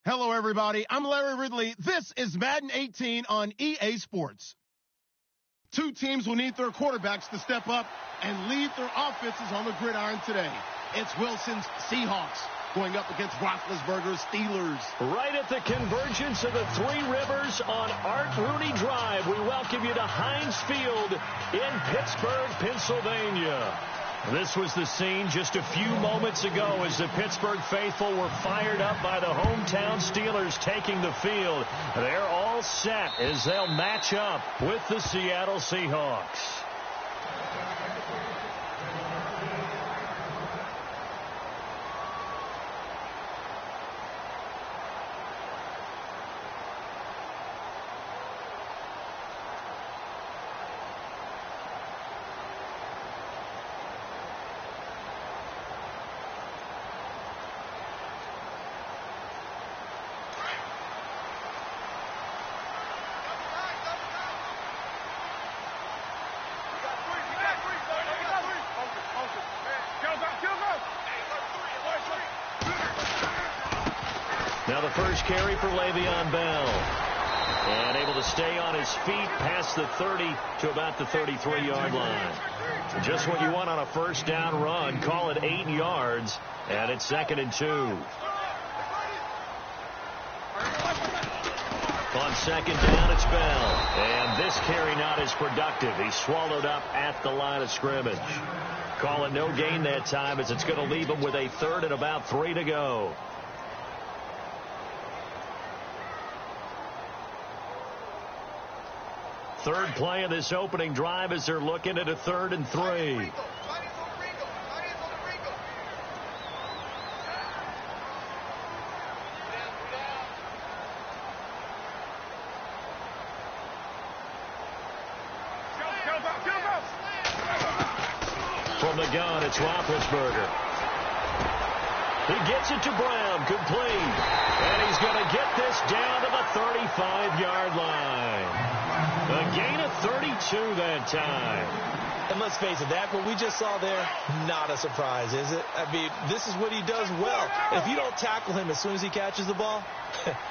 Hello, everybody. I'm Larry Ridley. This is Madden 18 on EA Sports. Two teams will need their quarterbacks to step up and lead their offenses on the gridiron today. It's Wilson's Seahawks going up against Roethlisberger's Steelers. Right at the convergence of the Three Rivers on Art Rooney Drive, we welcome you to Heinz Field in Pittsburgh, Pennsylvania. This was the scene just a few moments ago as the Pittsburgh faithful were fired up by the hometown Steelers taking the field. They're all set as they'll match up with the Seattle Seahawks. Now the first carry for Le'Veon Bell. And able to stay on his feet past the 30 to about the 33-yard line. Just what you want on a first down run. Call it 8 yards. And it's 2nd and 2. On 2nd down, it's Bell. And this carry not as productive. He's swallowed up at the line of scrimmage. Call it no gain that time as it's going to leave him with a 3rd and about 3 to go. Third play of this opening drive as they're looking at a 3rd and 3. From the gun, it's Roethlisberger. He gets it to Brown, complete. And he's going to get this down to the 35-yard line. A gain of 32 that time. And let's face it, that what we just saw there, not a surprise, is it? I mean, this is what he does well. If you don't tackle him as soon as he catches the ball,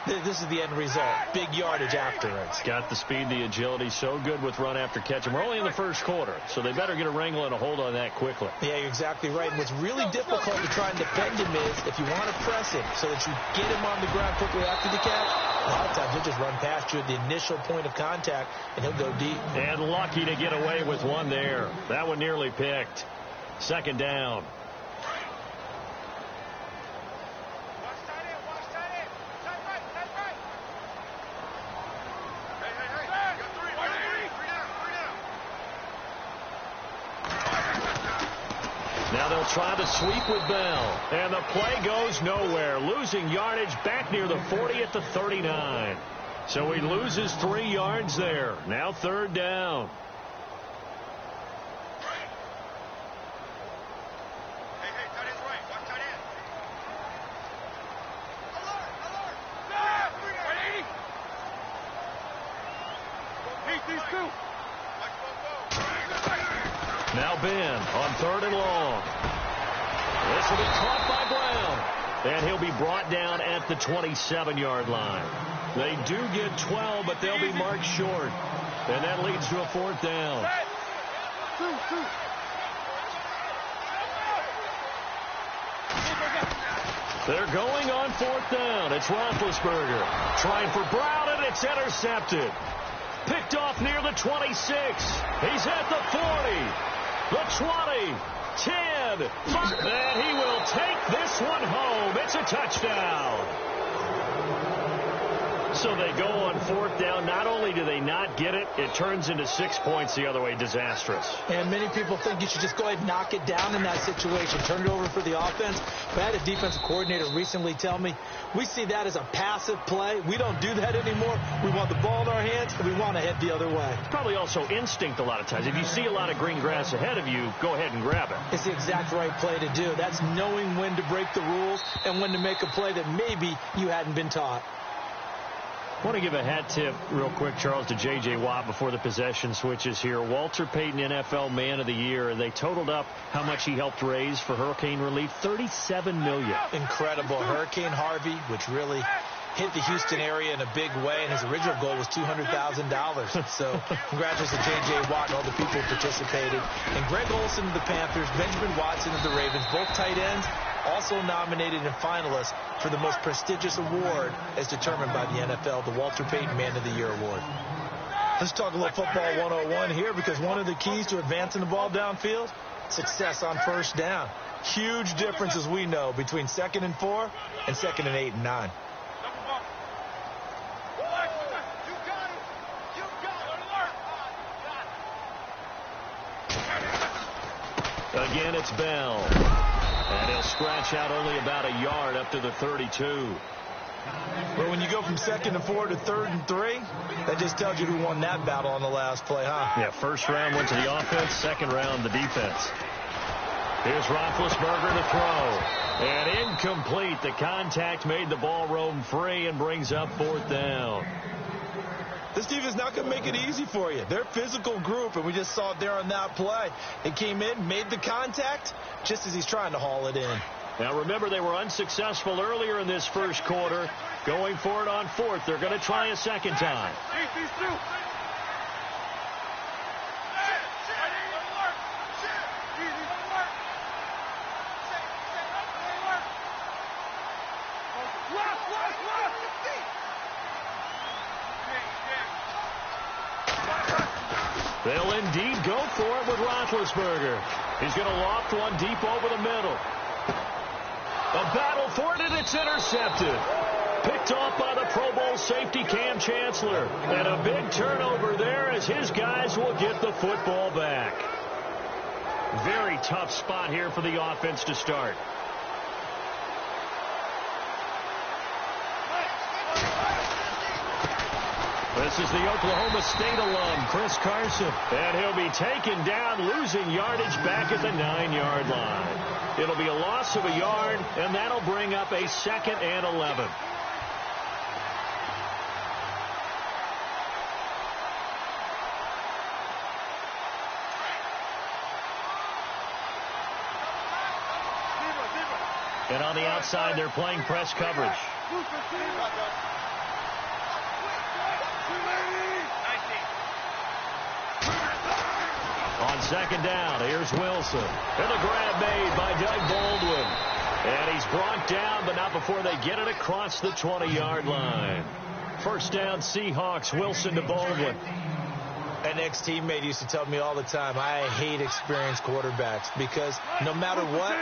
this is the end result. Big yardage afterwards. He's got the speed, the agility, so good with run after catch. And we're only in the first quarter, so they better get a wrangle and a hold on that quickly. Yeah, you're exactly right. And what's really difficult to try and defend him is if you want to press him so that you get him on the ground quickly after the catch, a lot of times he'll just run past you at the initial point of contact, and he'll go deep. And lucky to get away with one there. That one nearly picked. 2nd down. Now they'll try to sweep with Bell. And the play goes nowhere. Losing yardage back near the 40 at the 39. So he loses 3 yards there. Now 3rd down. Now Ben on 3rd and long. This will be caught by Brown. And he'll be brought down at the 27-yard line. They do get 12, but they'll be marked short. And that leads to a 4th down. They're going on 4th down. It's Roethlisberger trying for Brown, and it's intercepted. Picked off near the 26. He's at the 40, the 20, 10, 5, and he will take this one home. It's a touchdown. So they go on 4th down. Not only do they not get it, it turns into 6 points the other way. Disastrous. And many people think you should just go ahead and knock it down in that situation. Turn it over for the offense. But I had a defensive coordinator recently tell me, we see that as a passive play. We don't do that anymore. We want the ball in our hands, and we want to head the other way. Probably also instinct a lot of times. If you see a lot of green grass ahead of you, go ahead and grab it. It's the exact right play to do. That's knowing when to break the rules and when to make a play that maybe you hadn't been taught. I want to give a hat tip real quick, Charles, to J.J. Watt before the possession switches here. Walter Payton, NFL Man of the Year. They totaled up how much he helped raise for hurricane relief, $37 million. Incredible. Hurricane Harvey, which really hit the Houston area in a big way, and his original goal was $200,000. So congratulations to J.J. Watt and all the people who participated. And Greg Olsen of the Panthers, Benjamin Watson of the Ravens, both tight ends, also nominated and finalists for the most prestigious award as determined by the NFL, the Walter Payton Man of the Year Award. Let's talk a little football 101 here, because one of the keys to advancing the ball downfield, success on first down. Huge difference, as we know, between 2nd and 4 and 2nd and 8 and 9. Again, it's Bell. And he'll scratch out only about a yard up to the 32. But when you go from 2nd and 4 to 3rd and 3, that just tells you who won that battle on the last play, huh? Yeah, first round went to the offense, second round the defense. Here's Roethlisberger to throw. And incomplete. The contact made the ball roam free and brings up 4th down. This defense is not going to make it easy for you. They're a physical group, and we just saw it there on that play. They came in, made the contact, just as he's trying to haul it in. Now, remember, they were unsuccessful earlier in this first quarter. Going for it on 4th. They're going to try a second time. They'll indeed go for it with Roethlisberger. He's going to loft one deep over the middle. A battle for it, and it's intercepted. Picked off by the Pro Bowl safety Cam Chancellor. And a big turnover there as his guys will get the football back. Very tough spot here for the offense to start. This is the Oklahoma State alum, Chris Carson. And he'll be taken down, losing yardage back at the 9-yard line. It'll be a loss of a yard, and that'll bring up a 2nd and 11. And on the outside, they're playing press coverage. On 2nd down, here's Wilson. And the grab made by Doug Baldwin. And he's brought down, but not before they get it across the 20-yard line. First down, Seahawks. Wilson to Baldwin. An ex-teammate used to tell me all the time, I hate experienced quarterbacks, because no matter what,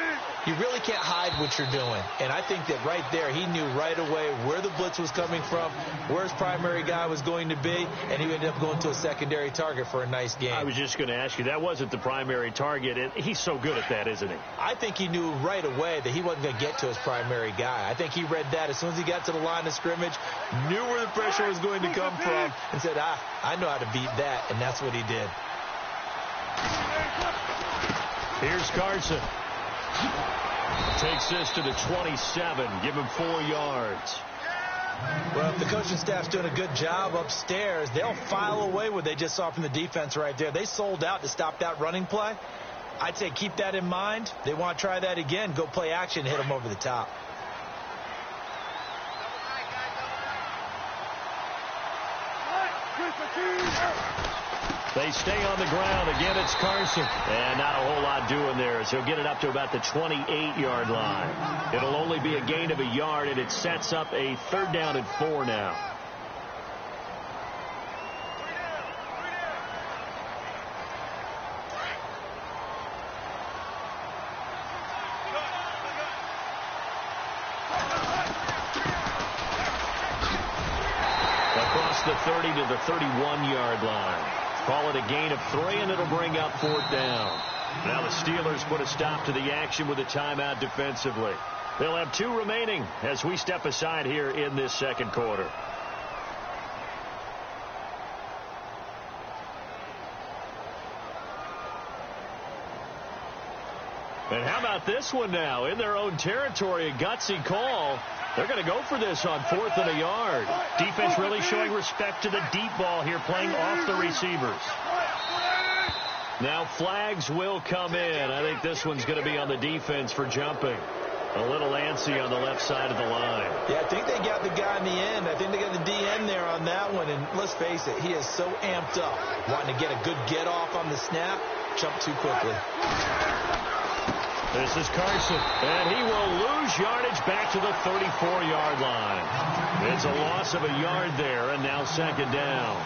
you really can't hide what you're doing. And I think that right there, he knew right away where the blitz was coming from, where his primary guy was going to be, and he ended up going to a secondary target for a nice game. I was just going to ask you, that wasn't the primary target. He's so good at that, isn't he? I think he knew right away that he wasn't going to get to his primary guy. I think he read that as soon as he got to the line of scrimmage, knew where the pressure was going to come from, and said, I know how to beat that. And that's what he did. Here's Carson. Takes this to the 27. Give him 4 yards. Well, if the coaching staff's doing a good job upstairs, they'll file away what they just saw from the defense right there. They sold out to stop that running play. I'd say keep that in mind. They want to try that again. Go play action, hit them over the top. They stay on the ground. Again, it's Carson. And not a whole lot doing there as he'll get it up to about the 28-yard line. It'll only be a gain of a yard, and it sets up a 3rd down and 4 now. Across the 30 to the 31-yard line. Call it a gain of 3, and it'll bring up 4th down. Now the Steelers put a stop to the action with a timeout defensively. They'll have 2 remaining as we step aside here in this second quarter. And how about this one now? In their own territory, a gutsy call. They're going to go for this on 4th and a yard. Defense really showing respect to the deep ball here, playing off the receivers. Now flags will come in. I think this one's going to be on the defense for jumping. A little antsy on the left side of the line. Yeah, I think they got the guy in the end. I think they got the DN there on that one. And let's face it, he is so amped up, wanting to get a good get off on the snap, jump too quickly. This is Carson, and he will lose yardage back to the 34-yard line. It's a loss of a yard there, and now second down.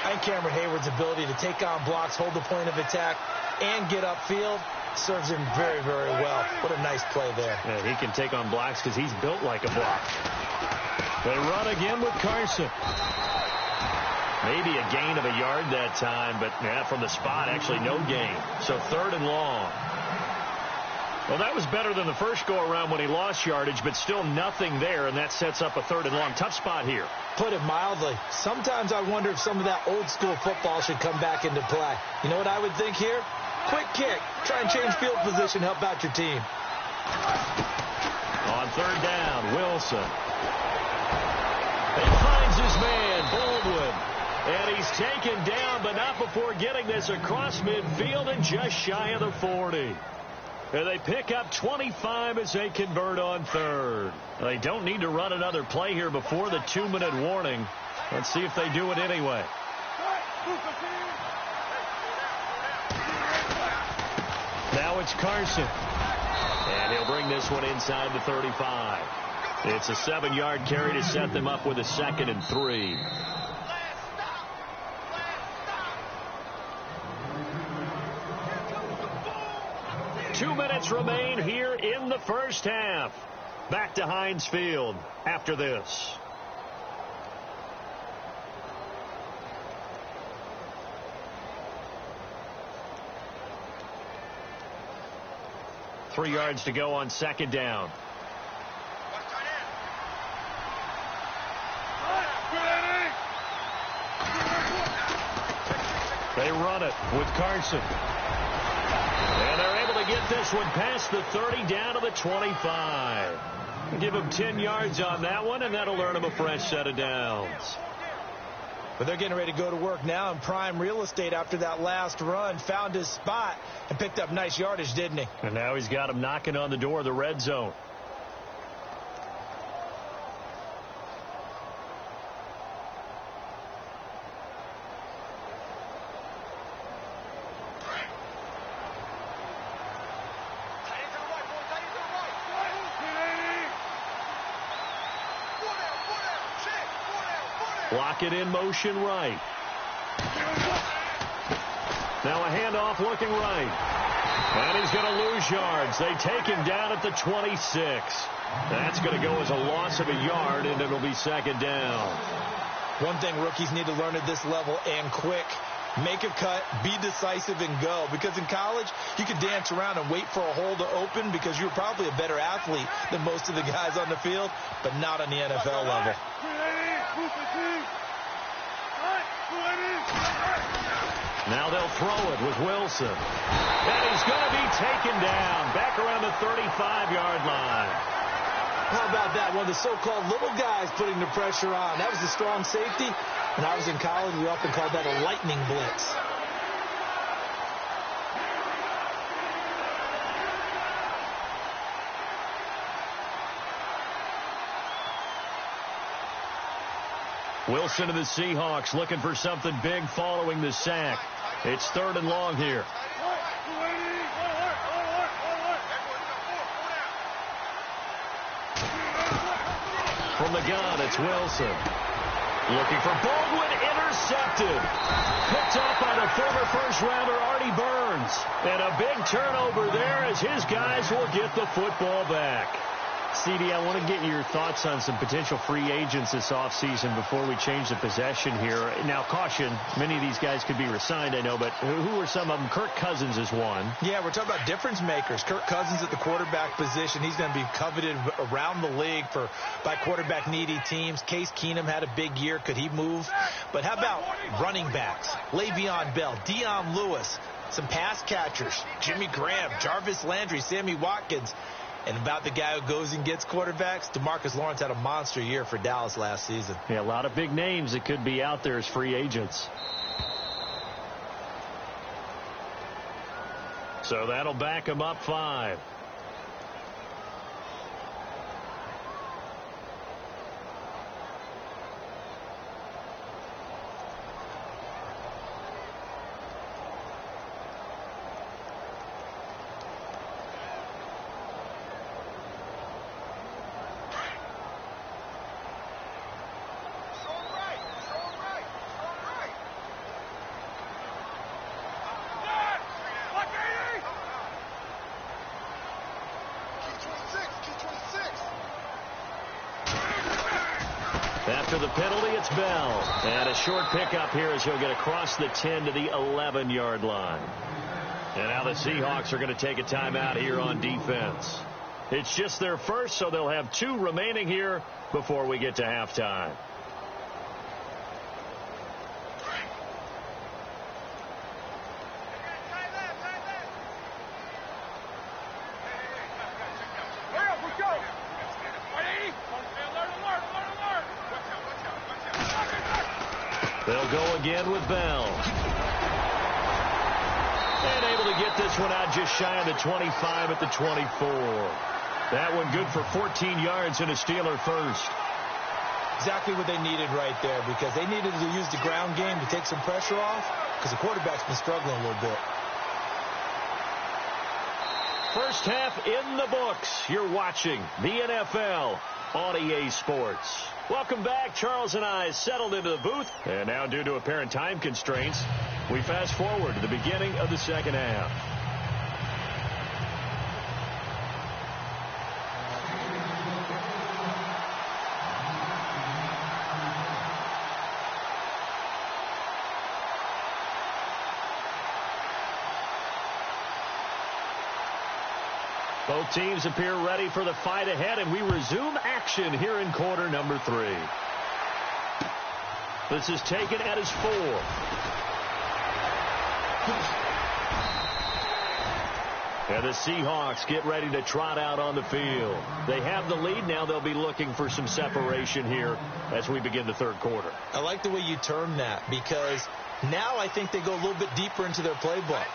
I think Cameron Hayward's ability to take on blocks, hold the point of attack, and get upfield serves him very, very well. What a nice play there. Yeah, he can take on blocks because he's built like a block. They run again with Carson. Maybe a gain of a yard that time, but from the spot, actually no gain. So third and long. Well, that was better than the first go-around when he lost yardage, but still nothing there, and that sets up a third and long. Tough spot here. Put it mildly. Sometimes I wonder if some of that old-school football should come back into play. You know what I would think here? Quick kick. Try and change field position, help out your team. On third down, Wilson. He finds his man, Baldwin. And he's taken down, but not before getting this across midfield and just shy of the 40. And they pick up 25 as they convert on third. They don't need to run another play here before the 2-minute warning. Let's see if they do it anyway. Now it's Carson. And he'll bring this one inside the 35. It's a 7-yard carry to set them up with a 2nd and 3. Two minutes remain here in the first half. Back to Heinz Field after this. Three yards to go on second down. They run it with Carson. And they're able to get this one past the 30 down to the 25. Give them 10 yards on that one, and that'll earn them a fresh set of downs. But they're getting ready to go to work now in prime real estate after that last run. Found his spot and picked up nice yardage, didn't he? And now he's got him knocking on the door of the red zone. Lock it in motion right. Now a handoff looking right. And he's going to lose yards. They take him down at the 26. That's going to go as a loss of a yard, and it'll be second down. One thing rookies need to learn at this level, and quick. Make a cut, be decisive, and go. Because in college, you can dance around and wait for a hole to open because you're probably a better athlete than most of the guys on the field, but not on the NFL level. Now they'll throw it with Wilson. And he's going to be taken down back around the 35-yard line. How about that? One of the so-called little guys putting the pressure on. That was a strong safety. When I was in college, we often called that a lightning blitz. Wilson of the Seahawks looking for something big following the sack. It's third and long here. From the gun, it's Wilson. Looking for Baldwin, intercepted. Picked off by the former first-rounder Artie Burns. And a big turnover there as his guys will get the football back. CD, I want to get your thoughts on some potential free agents this offseason before we change the possession here. Now, caution, many of these guys could be re-signed, I know, but who are some of them? Kirk Cousins is one. Yeah, we're talking about difference makers. Kirk Cousins at the quarterback position. He's going to be coveted around the league by quarterback-needy teams. Case Keenum had a big year. Could he move? But how about running backs? Le'Veon Bell, Dion Lewis, some pass catchers, Jimmy Graham, Jarvis Landry, Sammy Watkins. And about the guy who goes and gets quarterbacks, DeMarcus Lawrence had a monster year for Dallas last season. Yeah, a lot of big names that could be out there as free agents. So that'll back him up 5. after the penalty, it's Bell. And a short pickup here as he'll get across the 10 to the 11-yard line. And now the Seahawks are going to take a timeout here on defense. It's just their first, so they'll have 2 remaining here before we get to halftime. They'll go again with Bell. And able to get this one out just shy of the 25 at the 24. That one good for 14 yards and a Steeler first. Exactly what they needed right there, because they needed to use the ground game to take some pressure off, because the quarterback's been struggling a little bit. First half in the books. You're watching the NFL on EA Sports. Welcome back. Charles and I settled into the booth. And now, due to apparent time constraints, we fast forward to the beginning of the second half. Both teams appear ready for the fight ahead, and we resume action here in quarter number 3. This is taken at his 4. And the Seahawks get ready to trot out on the field. They have the lead. Now they'll be looking for some separation here as we begin the third quarter. I like the way you term that, because now I think they go a little bit deeper into their playbook.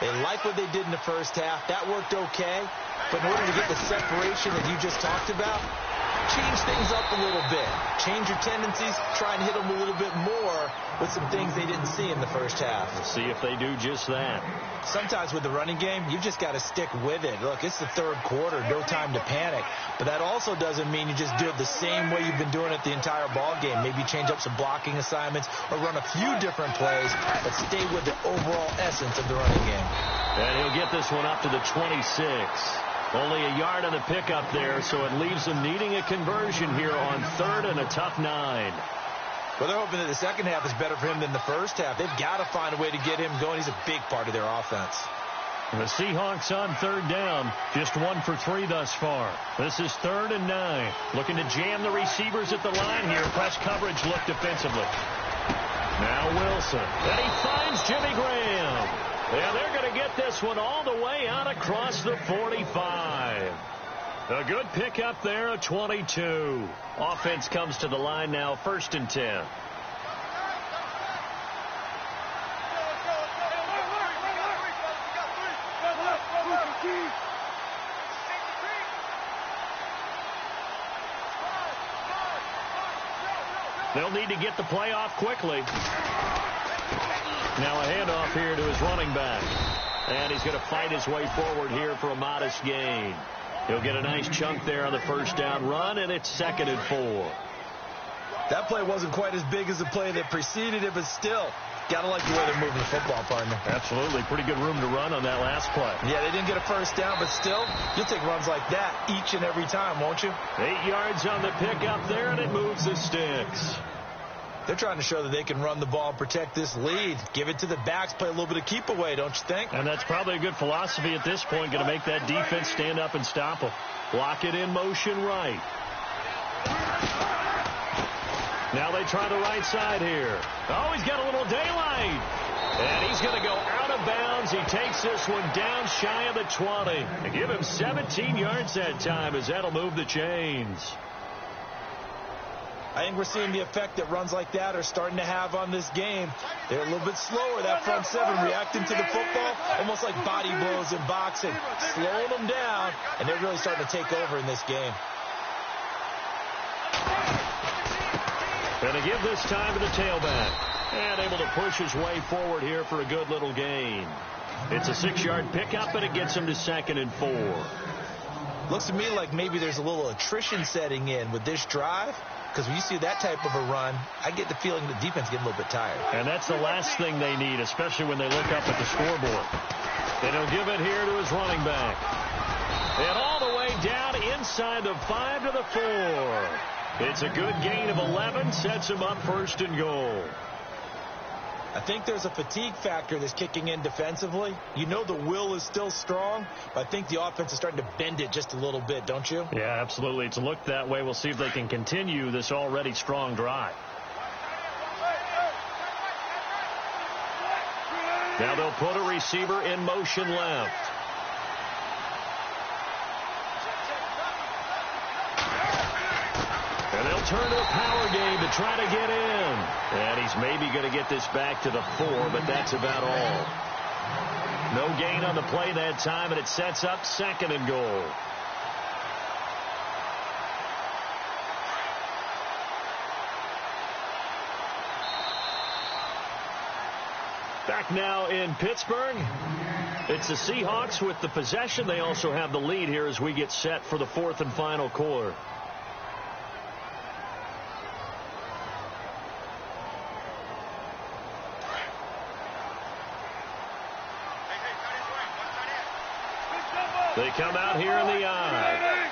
They like what they did in the first half. That worked okay. But in order to get the separation that you just talked about, change things up a little bit. Change your tendencies. Try and hit them a little bit more with some things they didn't see in the first half. We'll see if they do just that. Sometimes with the running game, you've just got to stick with it. Look, it's the third quarter. No time to panic. But that also doesn't mean you just do it the same way you've been doing it the entire ball game. Maybe change up some blocking assignments or run a few different plays, but stay with the overall essence of the running game. And he'll get this one up to the 26. Only a yard on the pickup there, so it leaves them needing a conversion here on third and a tough 9. Well, they're hoping that the second half is better for him than the first half. They've got to find a way to get him going. He's a big part of their offense. The Seahawks on third down, just 1 for 3 thus far. This is 3rd and 9. Looking to jam the receivers at the line here. Press coverage look defensively. Now Wilson. And he finds Jimmy Graham. And they're going to get this one all the way out across the 45. A good pickup there, a 22. Offense comes to the line now, 1st and 10. They'll need to get the play off quickly. Now a handoff here to his running back. And he's going to fight his way forward here for a modest gain. He'll get a nice chunk there on the first down run, and it's 2nd and 4. That play wasn't quite as big as the play that preceded it, but still, got to like the way they're moving the football, partner. Absolutely. Pretty good room to run on that last play. Yeah, they didn't get a first down, but still, you'll take runs like that each and every time, won't you? 8 yards on the pickup there, and it moves the sticks. They're trying to show that they can run the ball and protect this lead. Give it to the backs, play a little bit of keep away, don't you think? And that's probably a good philosophy at this point, going to make that defense stand up and stop them. Lock it in motion right. Now they try the right side here. Oh, he's got a little daylight. And he's going to go out of bounds. He takes this one down shy of the 20. And give him 17 yards that time as that'll move the chains. I think we're seeing the effect that runs like that are starting to have on this game. They're a little bit slower, that front seven, reacting to the football, almost like body blows in boxing, slowing them down, and they're really starting to take over in this game. Going to give this time to the tailback. And able to push his way forward here for a good little gain. It's a 6-yard pickup, and it gets him to 2nd and 4. Looks to me like maybe there's a little attrition setting in with this drive. Because when you see that type of a run, I get the feeling the defense getting a little bit tired. And that's the last thing they need, especially when they look up at the scoreboard. And he'll give it here to his running back. And all the way down inside the 5 to the 4. It's a good gain of 11, sets him up 1st and goal. I think there's a fatigue factor that's kicking in defensively. You know the will is still strong, but I think the offense is starting to bend it just a little bit, don't you? Yeah, absolutely. It's looked that way. We'll see if they can continue this already strong drive. Now they'll put a receiver in motion left. And they'll turn to a power game to try to get in. And he's maybe going to get this back to the 4, but that's about all. No gain on the play that time, and it sets up 2nd and goal. Back now in Pittsburgh. It's the Seahawks with the possession. They also have the lead here as we get set for the 4th and final quarter. They come out here in the eye.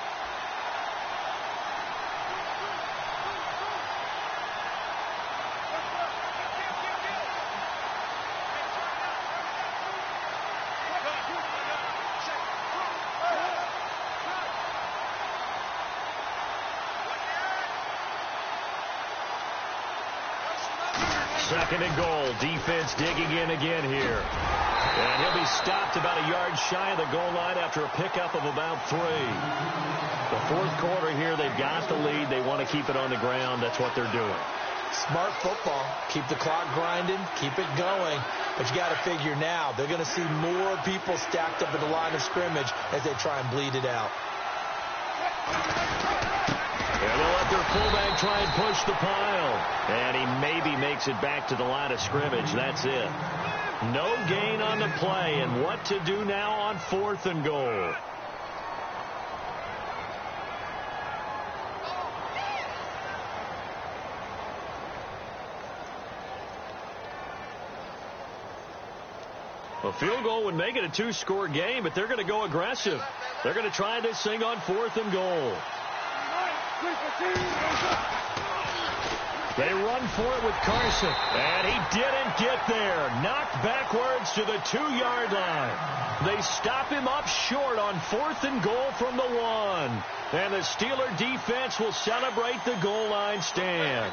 Second and goal. Defense digging in again here. And he'll be stopped about a yard shy of the goal line after a pickup of about 3. The 4th quarter here, they've got the lead. They want to keep it on the ground. That's what they're doing. Smart football. Keep the clock grinding. Keep it going. But you got to figure now, they're going to see more people stacked up at the line of scrimmage as they try and bleed it out. And they'll let their fullback try and push the pile. And he maybe makes it back to the line of scrimmage. That's it. No gain on the play. And what to do now on 4th and goal? A field goal would make it a 2-score game, but they're going to go aggressive. They're going to try this thing on 4th and goal. They run for it with Carson, and he didn't get there. Knocked backwards to the 2-yard line. They stop him up short on 4th and goal from the 1. And the Steeler defense will celebrate the goal line stand.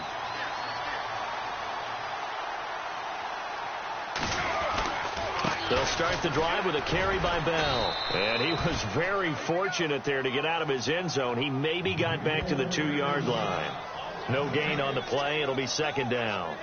They'll start the drive with a carry by Bell. And he was very fortunate there to get out of his end zone. He maybe got back to the 2-yard line. No gain on the play. It'll be 2nd down.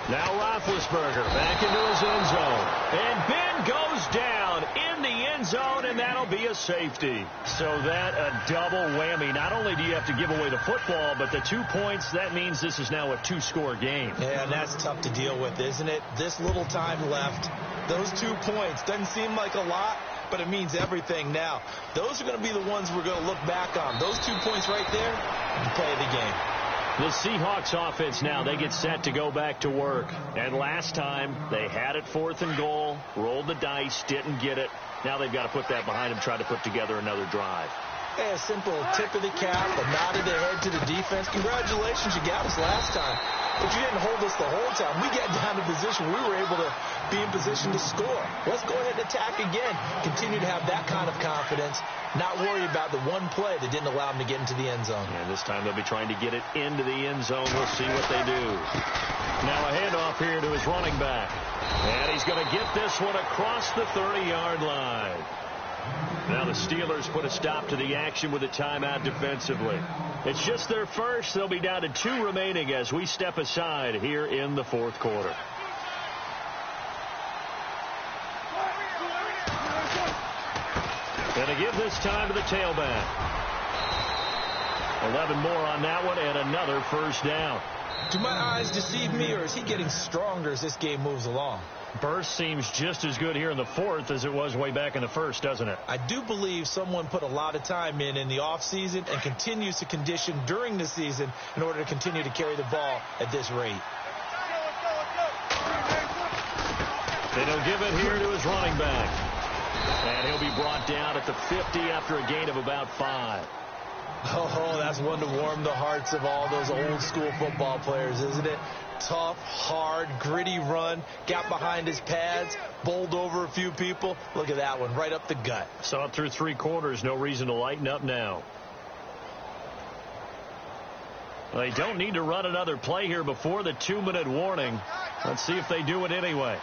Now Roethlisberger back into his end zone. And Ben goes down in the end zone, and that'll be a safety. So that a double whammy. Not only do you have to give away the football, but the 2 points, that means this is now a 2-score game. Yeah, and that's tough to deal with, isn't it? This little time left. Those 2 points doesn't seem like a lot, but it means everything now. Those are going to be the ones we're going to look back on. Those 2 points right there, the play of the game. The Seahawks offense now, they get set to go back to work. And last time, they had it 4th and goal, rolled the dice, didn't get it. Now they've got to put that behind them, try to put together another drive. Hey, a simple tip of the cap, a nod of the head to the defense. Congratulations, you got us last time. But you didn't hold us the whole time. We got down to position. We were able to be in position to score. Let's go ahead and attack again. Continue to have that kind of confidence. Not worry about the one play that didn't allow them to get into the end zone. And this time they'll be trying to get it into the end zone. We'll see what they do. Now a handoff here to his running back. And he's going to get this one across the 30-yard line. Now the Steelers put a stop to the action with a timeout defensively. It's just their first. They'll be down to 2 remaining as we step aside here in the 4th quarter. Going to give this time to the tailback. 11 more on that one and another 1st down. Do my eyes deceive me, or is he getting stronger as this game moves along? Burst seems just as good here in the 4th as it was way back in the 1st, doesn't it? I do believe someone put a lot of time in the offseason and continues to condition during the season in order to continue to carry the ball at this rate. And he'll give it here to his running back. And he'll be brought down at the 50 after a gain of about 5. Oh, that's one to warm the hearts of all those old school football players, isn't it? Tough, hard, gritty run, got behind his pads, bowled over a few people. Look at that one, right up the gut. Saw it through 3 quarters, no reason to lighten up now. They don't need to run another play here before the 2-minute warning. Let's see if they do it anyway.